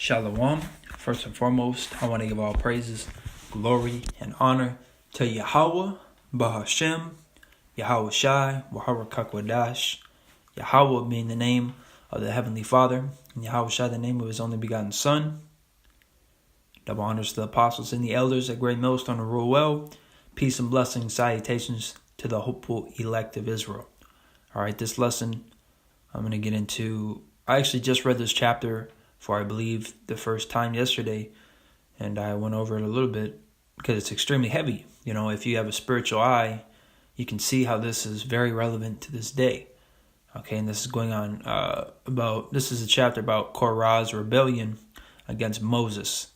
Shalom. First and foremost, I want to give all praises, glory, and honor to Yahweh, Bahashem, Yahweh Shai, Yahweh Kakwadash, Yahweh being the name of the Heavenly Father, and Yahweh Shai the name of His only begotten Son. Double honors to the apostles and the elders at Great Millstone and rule well. Peace and blessings, salutations to the hopeful elect of Israel. All right, this lesson I'm going to get into. I actually just read this chapter for, I believe, the first time yesterday, and I went over it a little bit because it's extremely heavy. You know, if you have a spiritual eye, you can see how this is very relevant to this day. Okay, and this is going on this is a chapter about Korah's rebellion against Moses.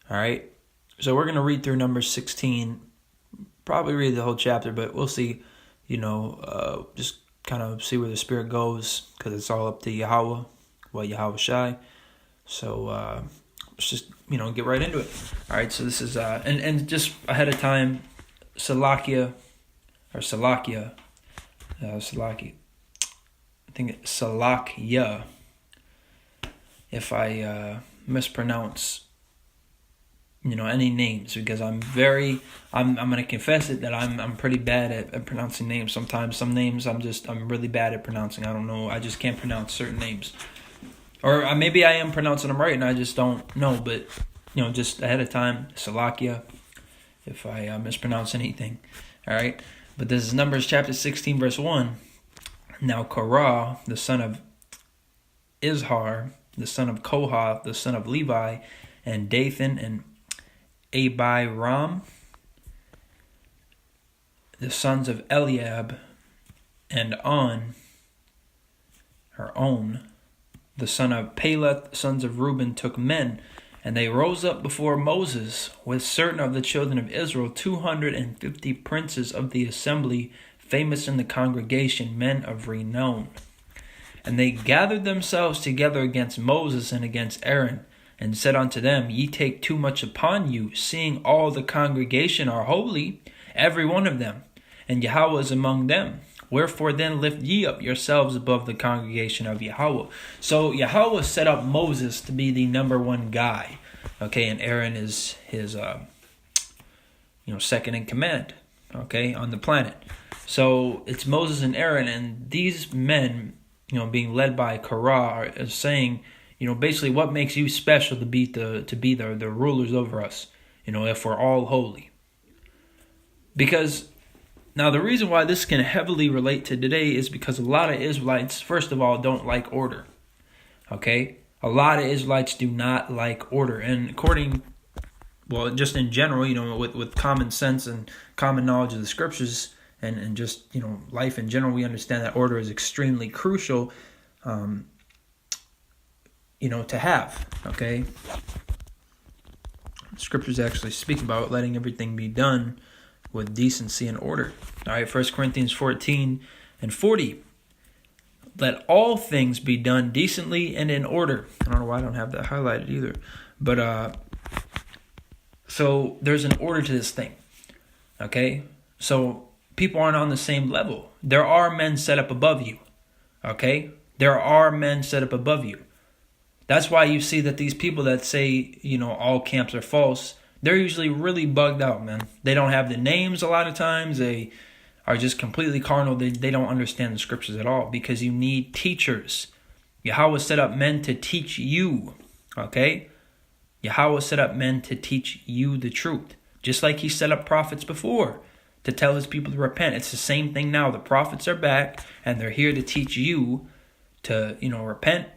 All right, so we're going to read through Numbers 16, probably read the whole chapter, but we'll see, just kind of see where the Spirit goes, because it's all up to Yahweh, Yahweh Shai. So let's just, get right into it. All right, so this is, and just ahead of time, Salakia, I think it's Salakia, if I mispronounce, any names, because I'm going to confess it that I'm pretty bad at pronouncing names. Sometimes some names I'm really bad at pronouncing. I don't know. I just can't pronounce certain names. Or maybe I am pronouncing them right and I just don't know. But, just ahead of time, Salakia, if I mispronounce anything. All right. But this is Numbers chapter 16, verse 1. Now Korah, the son of Izhar, the son of Kohath, the son of Levi, and Dathan and Abiram, the sons of Eliab, and On, the son of Peleth, sons of Reuben, took men, and they rose up before Moses with certain of the children of Israel, 250 princes of the assembly, famous in the congregation, men of renown. And they gathered themselves together against Moses and against Aaron, and said unto them, Ye take too much upon you, seeing all the congregation are holy, every one of them, and Yahweh is among them. Wherefore then lift ye up yourselves above the congregation of Yahweh. So Yahweh set up Moses to be the number one guy, okay, and Aaron is his, second in command, okay, on the planet. So it's Moses and Aaron, and these men, being led by Korah, are saying, basically what makes you special to be the rulers over us, if we're all holy. Because now the reason why this can heavily relate to today is because a lot of Israelites, first of all, don't like order. Okay? A lot of Israelites do not like order. And just in general, with common sense and common knowledge of the scriptures and just, life in general, we understand that order is extremely crucial to have, okay? Scriptures actually speak about letting everything be done with decency and order. All right, 1 Corinthians 14 and 40. Let all things be done decently and in order. I don't know why I don't have that highlighted either. But, so there's an order to this thing, okay? So people aren't on the same level. There are men set up above you, okay? There are men set up above you. That's why you see that these people that say, all camps are false, they're usually really bugged out, man. They don't have the names a lot of times. They are just completely carnal. They don't understand the scriptures at all, because you need teachers. Yahweh set up men to teach you, okay? Yahweh set up men to teach you the truth, just like he set up prophets before to tell his people to repent. It's the same thing now. The prophets are back, and they're here to teach you to, repent.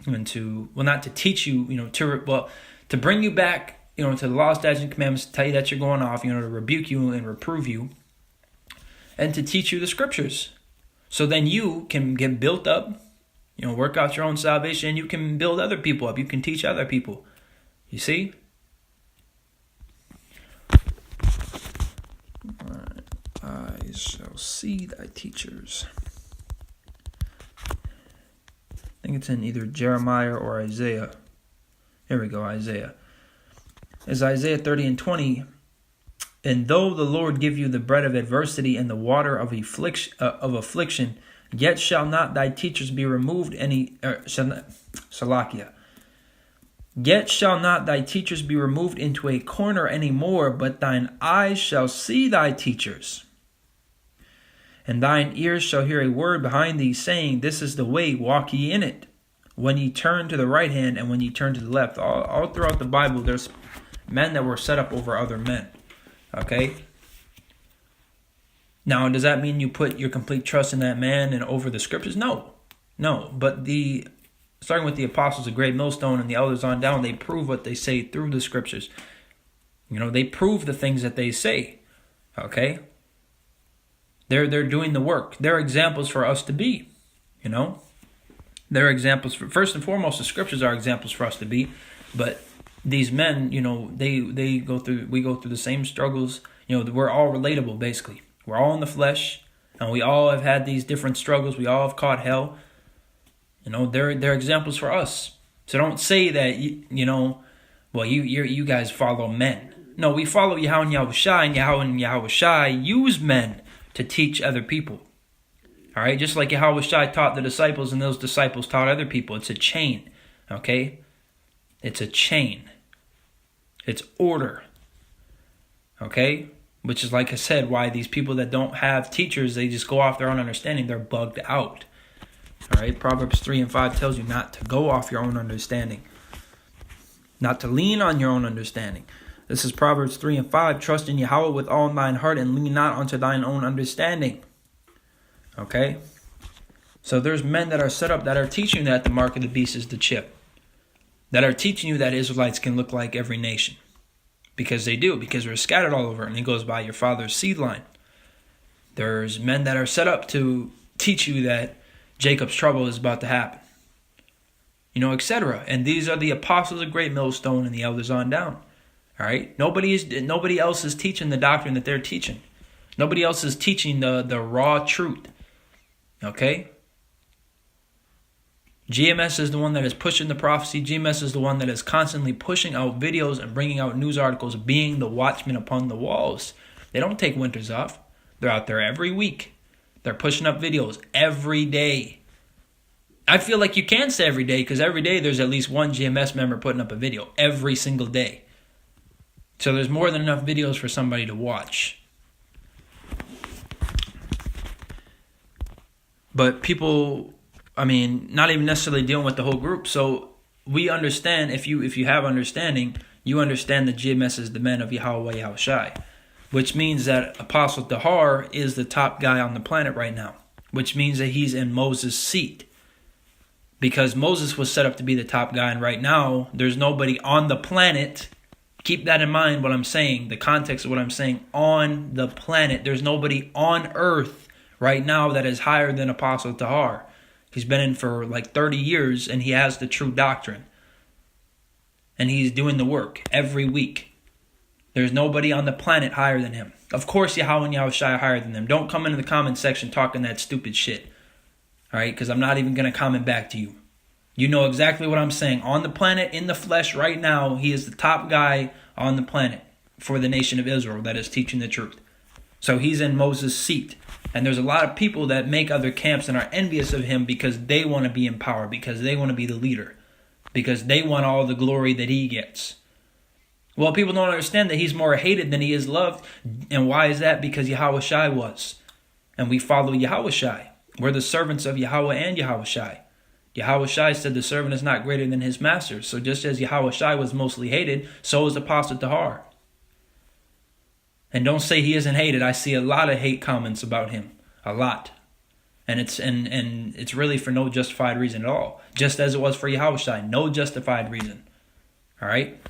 And not to teach you, to bring you back, to the law, statutes, and commandments, to tell you that you're going off, to rebuke you and reprove you, and to teach you the scriptures. So then you can get built up, work out your own salvation, and you can build other people up. You can teach other people. You see? All right. I shall see thy teachers. I think it's in either Jeremiah or Isaiah. Here we go, Isaiah. It's Isaiah 30 and 20. And though the Lord give you the bread of adversity and the water of affliction, yet shall not thy teachers be removed Salakia. Yet shall not thy teachers be removed into a corner any more, but thine eyes shall see thy teachers. And thine ears shall hear a word behind thee, saying, This is the way, walk ye in it. When ye turn to the right hand and when ye turn to the left. All throughout the Bible, there's men that were set up over other men. Okay? Now, does that mean you put your complete trust in that man and over the scriptures? No. But starting with the apostles, the great millstone, and the elders on down, they prove what they say through the scriptures. They prove the things that they say. Okay? They're doing the work. They're examples for us to be. They're examples for, first and foremost, the scriptures are examples for us to be. But these men, we go through the same struggles. We're all relatable, basically. We're all in the flesh, and we all have had these different struggles. We all have caught hell. They're examples for us. So don't say that you guys follow men. No, we follow Yahweh and Yahushai, and Yahweh and Yahushai use men to teach other people. All right, just like Yahushai taught the disciples, and those disciples taught other people. It's a chain. Okay, it's a chain. It's order. Okay, which is, like I said, why these people that don't have teachers, they just go off their own understanding. They're bugged out. All right, Proverbs 3 and 5 tells you not to go off your own understanding, not to lean on your own understanding. This is Proverbs 3 and 5. Trust in Yahweh with all thine heart and lean not unto thine own understanding. Okay? So there's men that are set up that are teaching you that the mark of the beast is the chip. That are teaching you that Israelites can look like every nation. Because they do. Because we're scattered all over. And it goes by your father's seed line. There's men that are set up to teach you that Jacob's trouble is about to happen. Etc. And these are the apostles of great millstone and the elders on down. All right? Nobody else is teaching the doctrine that they're teaching. Nobody else is teaching the raw truth. Okay? GMS is the one that is pushing the prophecy. GMS is the one that is constantly pushing out videos and bringing out news articles, being the watchman upon the walls. They don't take winters off. They're out there every week. They're pushing up videos every day. I feel like you can say every day, because every day there's at least one GMS member putting up a video every single day. So there's more than enough videos for somebody to watch. But people, not even necessarily dealing with the whole group. So we understand, if you have understanding, you understand that GMS is the men of Yahweh Yahushai. Which means that Apostle T.R.O.Y is the top guy on the planet right now. Which means that he's in Moses' seat. Because Moses was set up to be the top guy, and right now, there's nobody on the planet. Keep that in mind, what I'm saying, the context of what I'm saying, on the planet. There's nobody on earth right now that is higher than Apostle T.R.O.Y. He's been in for like 30 years, and he has the true doctrine. And he's doing the work every week. There's nobody on the planet higher than him. Of course, Yahweh and Yahushai are higher than them. Don't come into the comment section talking that stupid shit. All right, because I'm not even going to comment back to you. You know exactly what I'm saying. On the planet, in the flesh, right now, he is the top guy on the planet for the nation of Israel that is teaching the truth. So he's in Moses' seat. And there's a lot of people that make other camps and are envious of him because they want to be in power, because they want to be the leader, because they want all the glory that he gets. Well, people don't understand that he's more hated than he is loved. And why is that? Because Yahushai was. And we follow Yahushai. We're the servants of Yahweh and Yahushai. Yahushai said the servant is not greater than his master. So just as Yahushai was mostly hated, so is Apostle T.R.O.Y. And don't say he isn't hated. I see a lot of hate comments about him. A lot. And it's really for no justified reason at all. Just as it was for Yahushai. No justified reason. All right?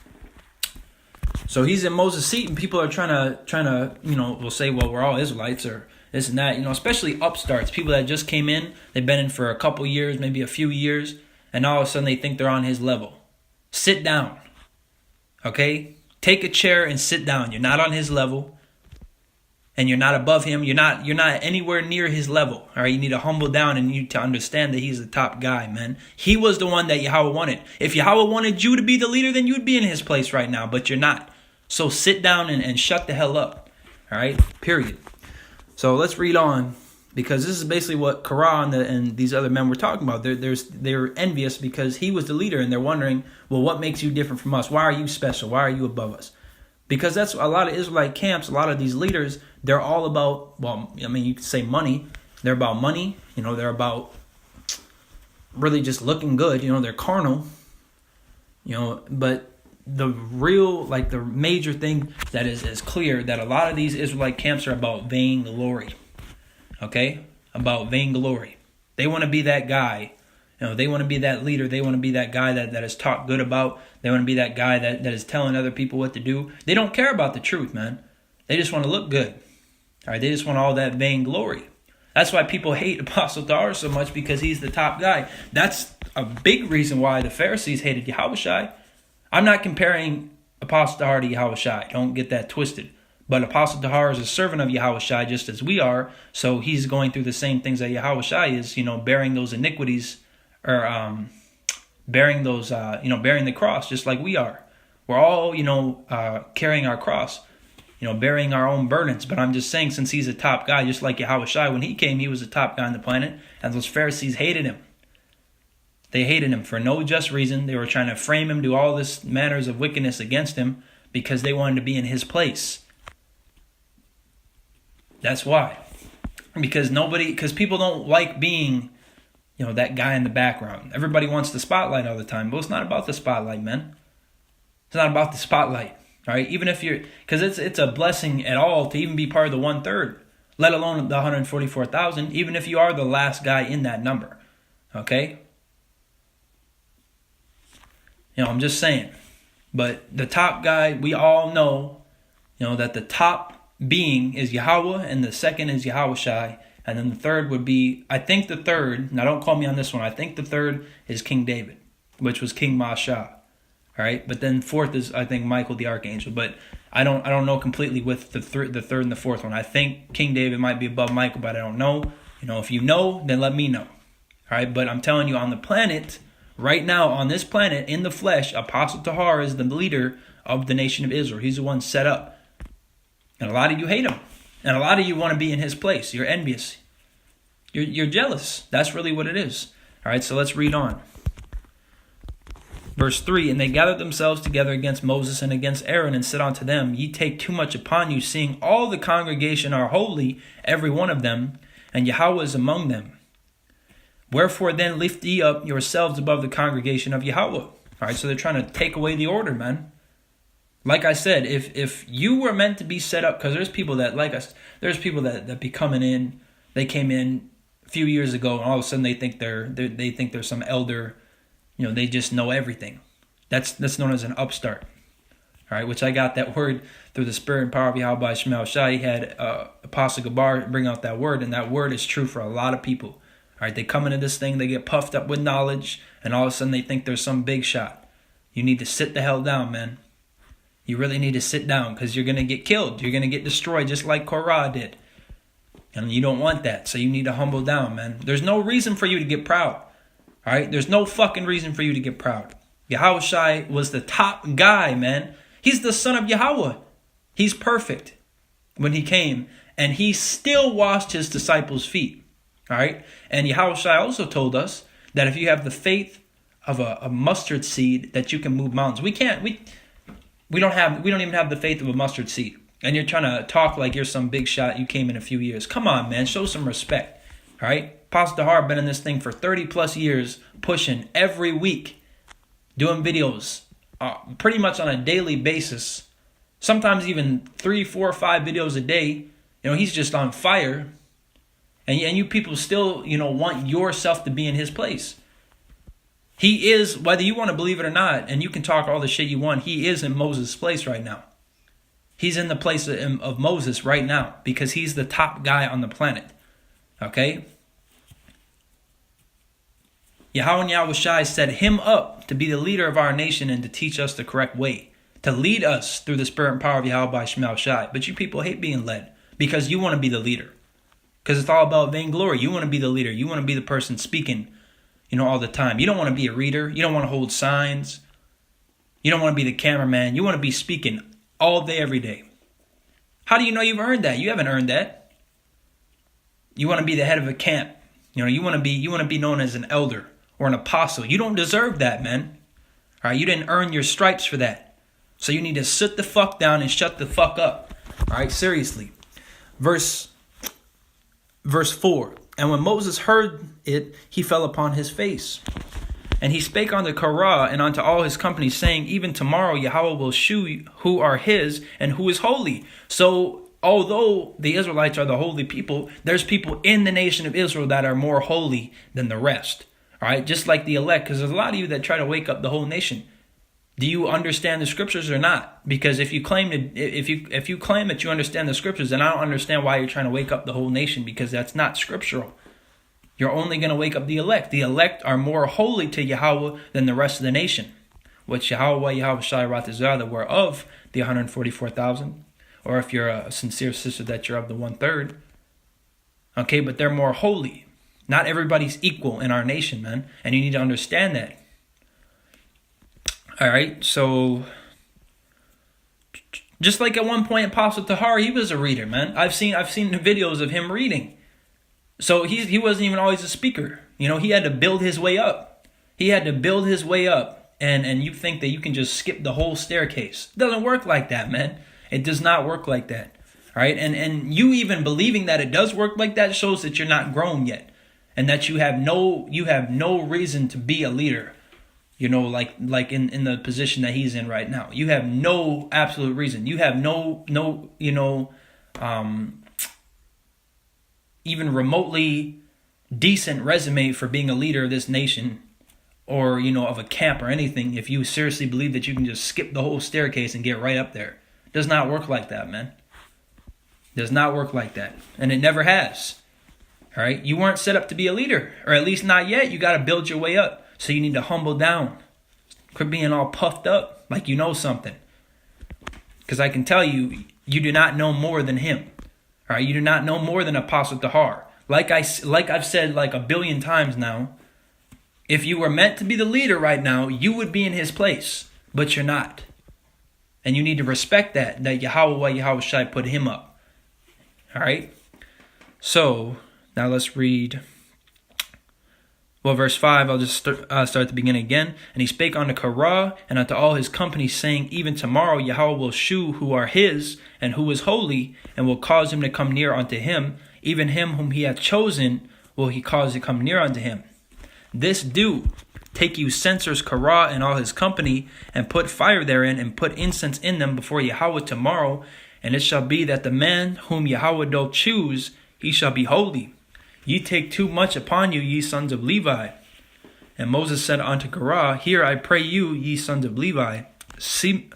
So he's in Moses' seat, and people are trying to will say, well, we're all Israelites or this and that, especially upstarts, people that just came in, they've been in for a couple years, maybe a few years, and all of a sudden they think they're on his level. Sit down. Okay? Take a chair and sit down. You're not on his level, and you're not above him. You're not anywhere near his level. All right? You need to humble down, and you need to understand that he's the top guy, man. He was the one that Yahweh wanted. If Yahweh wanted you to be the leader, then you'd be in his place right now, but you're not. So sit down and shut the hell up. All right? Period. So let's read on. Because this is basically what Korah and these other men were talking about. They're envious because he was the leader, and they're wondering, well, what makes you different from us? Why are you special? Why are you above us? Because that's a lot of Israelite camps, a lot of these leaders, they're all about, well, I mean, you could say money. They're about money. They're about really just looking good. They're carnal. But the real, the major thing that is clear, that a lot of these Israelite camps are about vainglory. Okay? About vainglory. They want to be that guy. They want to be that leader. They want to be that guy that is talked good about. They want to be that guy that is telling other people what to do. They don't care about the truth, man. They just want to look good. All right? They just want all that vainglory. That's why people hate Apostle T.R.O.Y so much, because he's the top guy. That's a big reason why the Pharisees hated Yahushua. I'm not comparing Apostle T.R.O.Y to Yahushua. Don't get that twisted. But Apostle T.R.O.Y is a servant of Yahushua just as we are. So he's going through the same things that Yahushua is, bearing those iniquities, or bearing those, bearing the cross just like we are. We're all, carrying our cross, bearing our own burdens. But I'm just saying, since he's a top guy, just like Yahushua, when he came, he was the top guy on the planet. And those Pharisees hated him. They hated him for no just reason. They were trying to frame him, do all this manners of wickedness against him, because they wanted to be in his place. That's why. Because people don't like being, that guy in the background. Everybody wants the spotlight all the time. But it's not about the spotlight, man. It's not about the spotlight. All right? Even if because it's a blessing at all to even be part of the 1/3, let alone the 144,000, even if you are the last guy in that number. Okay? I'm just saying. But the top guy, we all know, that the top being is Yahweh, and the second is Yahushua, and then the third would be, I think the third, now don't call me on this one, I think the third is King David, which was King Masha. All right, but then fourth is, I think, Michael the Archangel, but I don't know completely with the third and the fourth one. I think King David might be above Michael, but I don't know. If you know, then let me know. All right, but I'm telling you, on the planet, right now, on this planet, in the flesh, Apostle T.R.O.Y is the leader of the nation of Israel. He's the one set up. And a lot of you hate him. And a lot of you want to be in his place. You're envious. You're jealous. That's really what it is. All right, so let's read on. Verse 3, and they gathered themselves together against Moses and against Aaron, and said unto them, Ye take too much upon you, seeing all the congregation are holy, every one of them, and Yahweh is among them. Wherefore then lift ye up yourselves above the congregation of Yahweh. All right, so they're trying to take away the order, man. Like I said, if you were meant to be set up, because there's people that, like us, there's people that be coming in, they came in a few years ago, and all of a sudden they think they're some elder, they just know everything. That's known as an upstart. All right, which I got that word through the spirit and power of Yahweh Shemel Shai. He had Apostle Gabar bring out that word, and that word is true for a lot of people. All right, they come into this thing, they get puffed up with knowledge, and all of a sudden they think there's some big shot. You need to sit the hell down, man. You really need to sit down, because you're going to get killed. You're going to get destroyed just like Korah did. And you don't want that, so you need to humble down, man. There's no reason for you to get proud. All right? There's no fucking reason for you to get proud. Yahushua was the top guy, man. He's the son of Yahweh. He's perfect when he came. And he still washed his disciples' feet. All right? And Yahushua also told us that if you have the faith of a mustard seed, that you can move mountains. We don't even have the faith of a mustard seed. And you're trying to talk like you're some big shot. You came in a few years. Come on, man. Show some respect. All right? Apostle T.R.O.Y been in this thing for 30 plus years, pushing every week, doing videos pretty much on a daily basis. Sometimes even 3, 4, 5 videos a day. He's just on fire. And you people still, want yourself to be in his place. He is, whether you want to believe it or not, and you can talk all the shit you want, he is in Moses' place right now. He's in the place of Moses right now, because he's the top guy on the planet. Okay? Yahweh and Yahushua set him up to be the leader of our nation and to teach us the correct way, to lead us through the spirit and power of Yahweh by Shemel Shai. But you people hate being led, because you want to be the leader. Because it's all about vainglory. You want to be the leader. You want to be the person speaking all the time. You don't want to be a reader. You don't want to hold signs. You don't want to be the cameraman. You want to be speaking all day, every day. How do you know you've earned that? You haven't earned that. You want to be the head of a camp. You want to be known as an elder or an apostle. You don't deserve that, man. All right, you didn't earn your stripes for that. So you need to sit the fuck down and shut the fuck up. All right, seriously. Verse 4. And when Moses heard it, he fell upon his face. And he spake unto Korah and unto all his company, saying, even tomorrow Yahweh will shew who are his and who is holy. So although the Israelites are the holy people, there's people in the nation of Israel that are more holy than the rest. All right, just like the elect, because there's a lot of you that try to wake up the whole nation. Do you understand the scriptures or not? Because if you claim that you understand the scriptures, then I don't understand why you're trying to wake up the whole nation, because that's not scriptural. You're only going to wake up the elect. The elect are more holy to Yahweh than the rest of the nation, which Yahweh Shai Ratazah were of the 144,000, or if you're a sincere sister that you're of the 1/3. Okay, but they're more holy. Not everybody's equal in our nation, man, and you need to understand that. All right, so just like at one point Apostle T.R.O.Y, he was a reader, man. I've seen the videos of him reading. So he wasn't even always a speaker. He had to build his way up. And you think that you can just skip the whole staircase. It doesn't work like that, man. It does not work like that. All right? And you even believing that it does work like that shows that you're not grown yet. And that you have no reason to be a leader. Like in the position that he's in right now. You have no absolute reason. You have no even remotely decent resume for being a leader of this nation, or of a camp or anything, if you seriously believe that you can just skip the whole staircase and get right up there. It does not work like that, man. It does not work like that. And it never has. All right? You weren't set up to be a leader, or at least not yet. You got to build your way up. So you need to humble down. Quit being all puffed up like you know something. Because I can tell you, you do not know more than him. All right, you do not know more than Apostle T.R.O.Y. Like I've said like a billion times now, if you were meant to be the leader right now, you would be in his place, but you're not. And you need to respect that Yahweh Shai put him up. All right? So, now let's read. Well, verse 5, I'll just start at the beginning again. And he spake unto Korah and unto all his company, saying, even tomorrow Yahweh will shew who are his and who is holy, and will cause him to come near unto him. Even him whom he hath chosen will he cause to come near unto him. This do, take you censers Korah and all his company, and put fire therein, and put incense in them before Yahweh tomorrow. And it shall be that the man whom Yahweh doth choose, he shall be holy. Ye take too much upon you, ye sons of Levi. And Moses said unto Korah, hear I pray you, ye sons of Levi, seemeth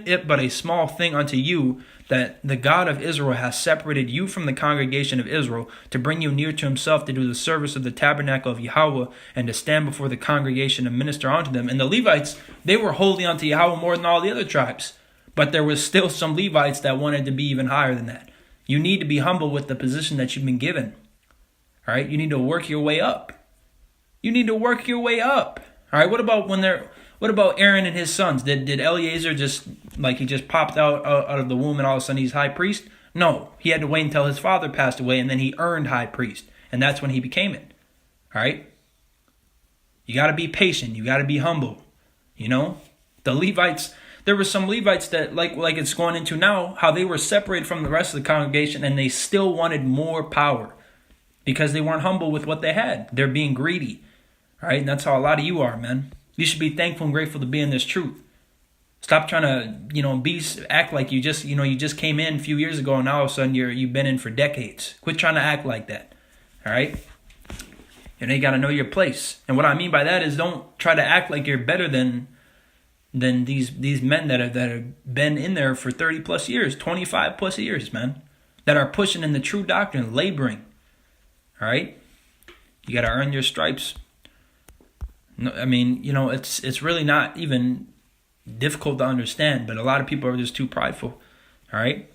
it but a small thing unto you, that the God of Israel hath separated you from the congregation of Israel, to bring you near to himself, to do the service of the tabernacle of Yahweh, and to stand before the congregation and minister unto them. And the Levites, they were holy unto Yahweh more than all the other tribes. But there was still some Levites that wanted to be even higher than that. You need to be humble with the position that you've been given. All right, you need to work your way up. All right, what about Aaron and his sons? Did Eleazar just popped out of the womb and all of a sudden he's high priest? No, he had to wait until his father passed away, and then he earned high priest, and that's when he became it. All right, you got to be patient. You got to be humble. The Levites. There were some Levites that, like it's going into now, how they were separated from the rest of the congregation, and they still wanted more power. Because they weren't humble with what they had. They're being greedy. All right? And that's how a lot of you are, man. You should be thankful and grateful to be in this truth. Stop trying to, act like you just came in a few years ago, and all of a sudden you've been in for decades. Quit trying to act like that. All right? You got to know your place. And what I mean by that is, don't try to act like you're better than these men that have been in there for 30 plus years, 25 plus years, man. That are pushing in the true doctrine, laboring. All right, you got to earn your stripes. No, I mean, it's really not even difficult to understand, but a lot of people are just too prideful. All right,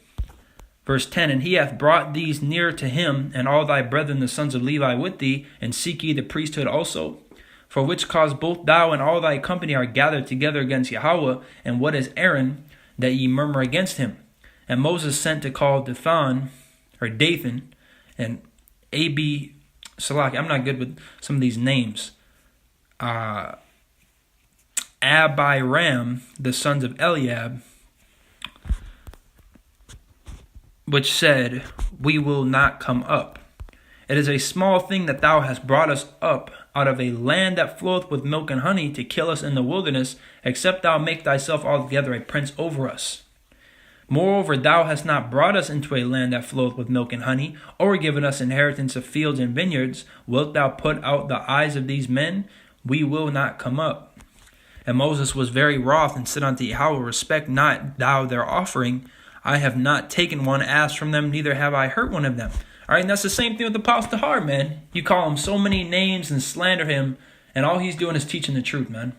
verse 10, and he hath brought these near to him, and all thy brethren the sons of Levi with thee, and seek ye the priesthood also, for which cause both thou and all thy company are gathered together against Yahweh. And what is Aaron, that ye murmur against him? And Moses sent to call Dathan, and Abi Salaki. I'm not good with some of these names. Abiram, the sons of Eliab, which said, "We will not come up. It is a small thing that thou hast brought us up out of a land that floweth with milk and honey to kill us in the wilderness, except thou make thyself altogether a prince over us. Moreover, thou hast not brought us into a land that floweth with milk and honey, or given us inheritance of fields and vineyards. Wilt thou put out the eyes of these men? We will not come up." And Moses was very wroth, and said unto Yahweh, "Respect not thou their offering. I have not taken one ass from them, neither have I hurt one of them." All right, and that's the same thing with the Apostle T.R.O.Y, man. You call him so many names and slander him, and all he's doing is teaching the truth, man.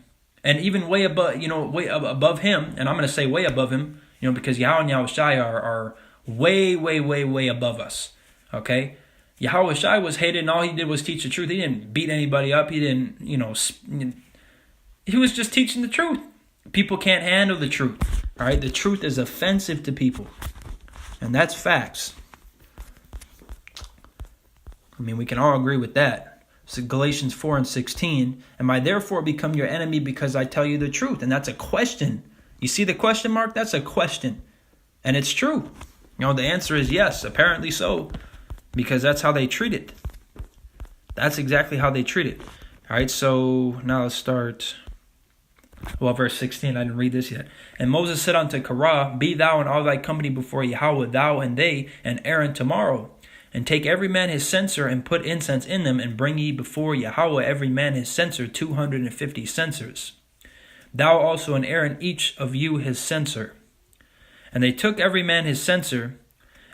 And even way above, way above him, and I'm going to say way above him, because Yahweh and Yahweh Shai are way, way, way, way above us. Okay? Yahweh Shai was hated, and all he did was teach the truth. He didn't beat anybody up. He didn't, he was just teaching the truth. People can't handle the truth. All right? The truth is offensive to people. And that's facts. I mean, we can all agree with that. So Galatians 4:16, "Am I therefore become your enemy because I tell you the truth?" And that's a question. You see the question mark? That's a question. And it's true. The answer is yes, apparently so. Because that's how they treat it. That's exactly how they treat it. All right, so now let's start. Well, verse 16, I didn't read this yet. "And Moses said unto Korah, Be thou and all thy company before Yahweh, thou and they, and Aaron tomorrow. And take every man his censer, and put incense in them, and bring ye before Yahweh every man his censer, 250 censers. Thou also and Aaron, each of you his censer. And they took every man his censer,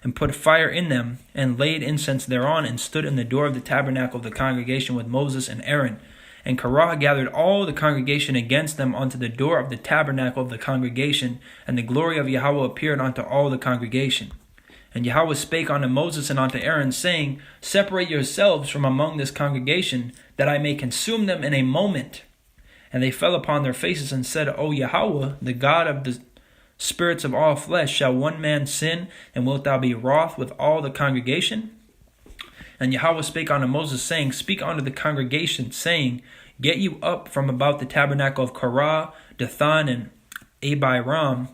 and put fire in them, and laid incense thereon, and stood in the door of the tabernacle of the congregation with Moses and Aaron. And Korah gathered all the congregation against them unto the door of the tabernacle of the congregation, and the glory of Yahweh appeared unto all the congregation. And Yahweh spake unto Moses and unto Aaron, saying, Separate yourselves from among this congregation, that I may consume them in a moment. And they fell upon their faces and said, O Yahweh, the God of the spirits of all flesh, shall one man sin, and wilt thou be wroth with all the congregation? And Yahweh spake unto Moses, saying, Speak unto the congregation, saying, Get you up from about the tabernacle of Korah, Dathan, and Abiram.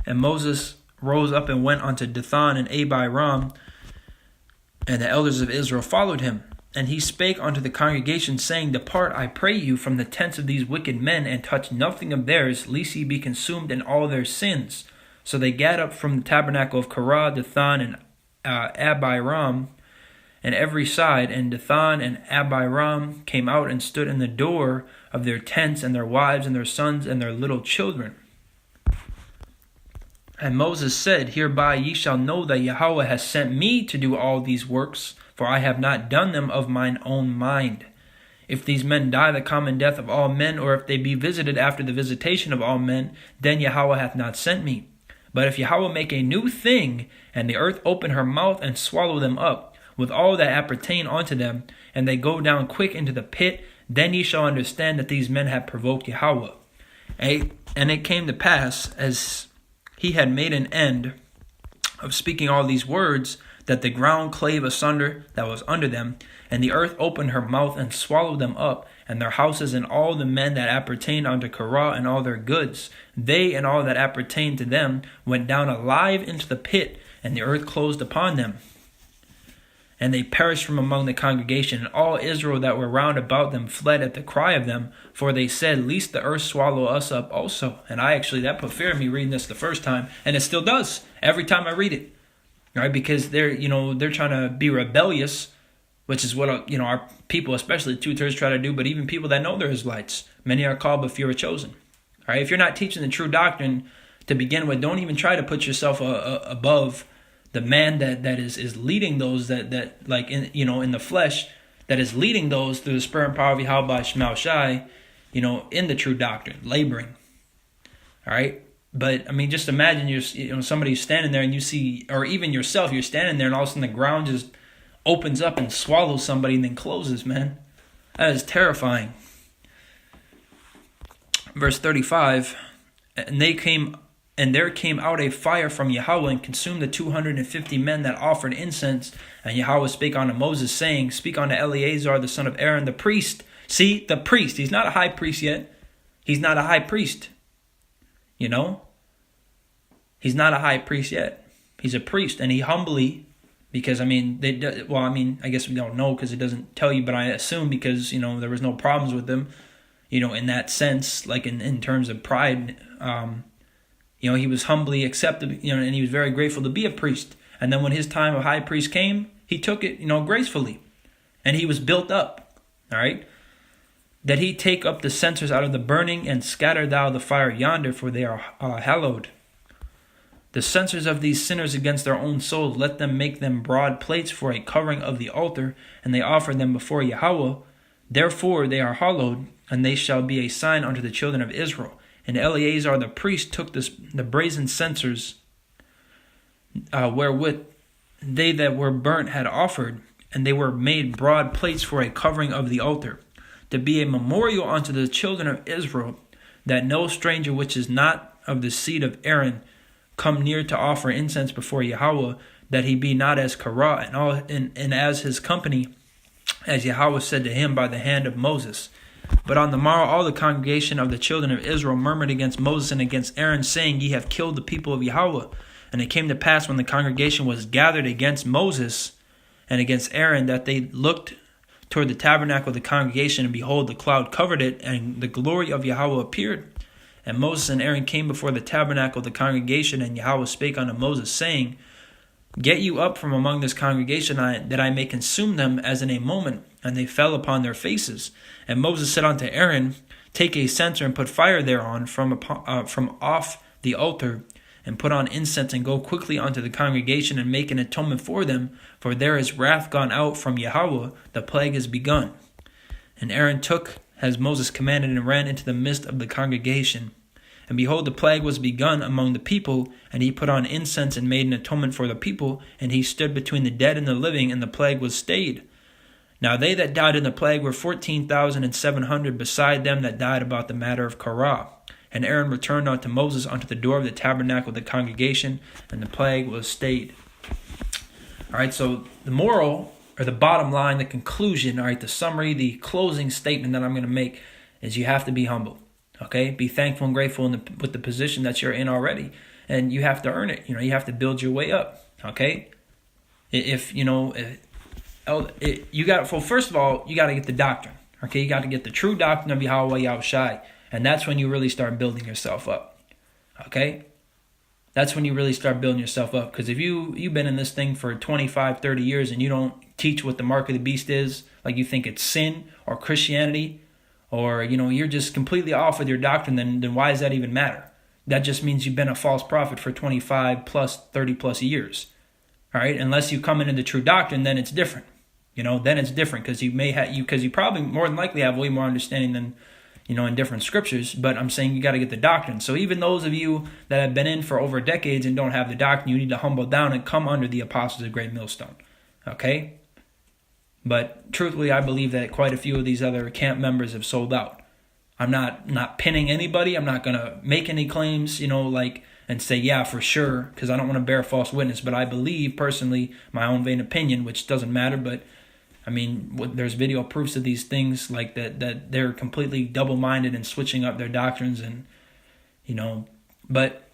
And Moses rose up and went unto Dathan and Abiram, and the elders of Israel followed him. And he spake unto the congregation, saying, Depart, I pray you, from the tents of these wicked men, and touch nothing of theirs, lest ye be consumed in all their sins. So they gat up from the tabernacle of Korah, Dathan, and Abiram, and every side, and Dathan and Abiram came out and stood in the door of their tents, and their wives and their sons and their little children. And Moses said, Hereby ye shall know that Yahweh has sent me to do all these works, for I have not done them of mine own mind. If these men die the common death of all men, or if they be visited after the visitation of all men, then Yahweh hath not sent me. But if Yahweh make a new thing, and the earth open her mouth and swallow them up, with all that appertain unto them, and they go down quick into the pit, then ye shall understand that these men have provoked Yahweh. And it came to pass, as he had made an end of speaking all these words, that the ground clave asunder that was under them, and the earth opened her mouth and swallowed them up, and their houses and all the men that appertained unto Korah and all their goods. They and all that appertained to them went down alive into the pit, and the earth closed upon them. And they perished from among the congregation, and all Israel that were round about them fled at the cry of them, for they said, Lest the earth swallow us up also. And that put fear in me reading this the first time, and it still does every time I read it. Right? Because they're trying to be rebellious, which is what our people, especially tutors, try to do. But even people that know they're Israelites, many are called, but few are chosen. All right? If you're not teaching the true doctrine to begin with, don't even try to put yourself above the man that is leading those that like in the flesh, that is leading those through the spirit and power of Yahweh Shemel Shai, in the true doctrine, laboring. All right. But I mean, just imagine somebody standing there and you see, or even yourself, you're standing there and all of a sudden the ground just opens up and swallows somebody and then closes, man. That is terrifying. Verse 35, and they came And there came out a fire from Yahweh and consumed the 250 men that offered incense. And Yahweh spake unto Moses, saying, Speak unto Eleazar the son of Aaron the priest. See, the priest. He's not a high priest yet. He's not a high priest. You know? He's not a high priest yet. He's a priest. And he humbly, because, I guess we don't know because it doesn't tell you, but I assume because, there was no problems with him, in that sense, like in terms of pride, he was humbly accepted, and he was very grateful to be a priest. And then when his time of high priest came, he took it, gracefully. And he was built up, all right? That he take up the censers out of the burning and scatter thou the fire yonder, for they are hallowed. The censers of these sinners against their own souls, let them make them broad plates for a covering of the altar, and they offer them before Yahweh. Therefore they are hallowed, and they shall be a sign unto the children of Israel. And Eleazar the priest took the brazen censers wherewith they that were burnt had offered, and they were made broad plates for a covering of the altar, to be a memorial unto the children of Israel, that no stranger which is not of the seed of Aaron come near to offer incense before Yahweh, that he be not as Korah and as his company, as Yahweh said to him by the hand of Moses. But on the morrow all the congregation of the children of Israel murmured against Moses and against Aaron, saying, Ye have killed the people of Yahweh. And it came to pass, when the congregation was gathered against Moses and against Aaron, that they looked toward the tabernacle of the congregation, and behold, the cloud covered it, and the glory of Yahweh appeared. And Moses and Aaron came before the tabernacle of the congregation, and Yahweh spake unto Moses, saying, Get you up from among this congregation, that I may consume them as in a moment. And they fell upon their faces. And Moses said unto Aaron, Take a censer and put fire thereon from off the altar, and put on incense, and go quickly unto the congregation, and make an atonement for them, for there is wrath gone out from Yahweh, the plague is begun. And Aaron took as Moses commanded, and ran into the midst of the congregation. And behold, the plague was begun among the people, and he put on incense and made an atonement for the people, and he stood between the dead and the living, and the plague was stayed. Now they that died in the plague were 14,700, beside them that died about the matter of Korah. And Aaron returned unto Moses unto the door of the tabernacle of the congregation, and the plague was stayed. All right, so the moral, or the bottom line, the conclusion, all right, the summary, the closing statement that I'm going to make is you have to be humble. Okay, be thankful and grateful with the position that you're in already, and you have to earn it. You have to build your way up. Okay, first of all, you got to get the doctrine. Okay, you got to get the true doctrine of Yahweh Yahushai, and that's when you really start building yourself up. Okay, that's when you really start building yourself up. Because if you've been in this thing for 25, 30 years and you don't teach what the mark of the beast is, like you think it's sin or Christianity, or you're just completely off with your doctrine, then why does that even matter? That just means you've been a false prophet for 25 plus 30 plus years. All right, unless you come into the true doctrine, then it's different. Then it's different, because you probably more than likely have way more understanding than in different scriptures. But I'm saying you got to get the doctrine. So even those of you that have been in for over decades and don't have the doctrine, you need to humble down and come under the apostles of Great Millstone. Okay. But truthfully, I believe that quite a few of these other camp members have sold out. I'm not pinning anybody. I'm not going to make any claims, and say, yeah, for sure, because I don't want to bear false witness. But I believe, personally, my own vain opinion, which doesn't matter, but there's video proofs of these things, like that they're completely double-minded and switching up their doctrines, and, but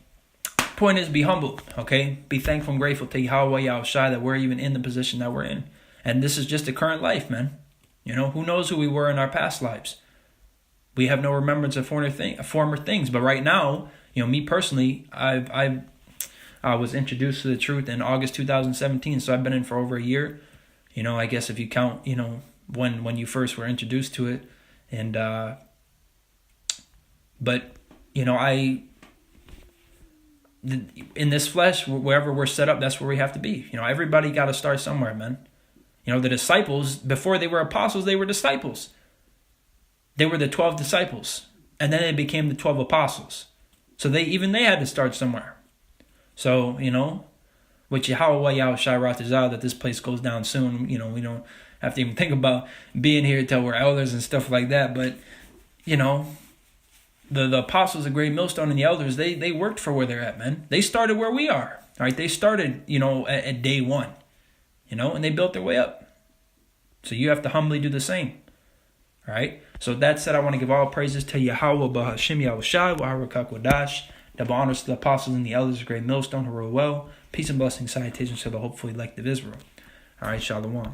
point is, be humble, okay? Be thankful and grateful to Yahweh Yahushai that we're even in the position that we're in. And this is just a current life, man. Who knows who we were in our past lives? We have no remembrance of former things. But right now, me personally, I was introduced to the truth in August 2017, so I've been in for over a year. I guess if you count, when you first were introduced to it, and but in this flesh, wherever we're set up, that's where we have to be. Everybody got to start somewhere, man. The disciples, before they were apostles, they were disciples. They were the 12 disciples. And then they became the 12 apostles. So they had to start somewhere. So, with Yahweh Yahushai Ratazah, that this place goes down soon. We don't have to even think about being here until we're elders and stuff like that. But, the apostles, the great millstone, and the elders, they worked for where they're at, man. They started where we are. All right, they started, at day one, and they built their way up. So you have to humbly do the same. All right. So that said, I want to give all praises to Yahweh, Bahashim Yahushai, Waharakak Wadash, double honors to the apostles and the elders, the great millstone who rule well. Peace and blessings, salutations to the hopefully elect of Israel. All right, Shalom.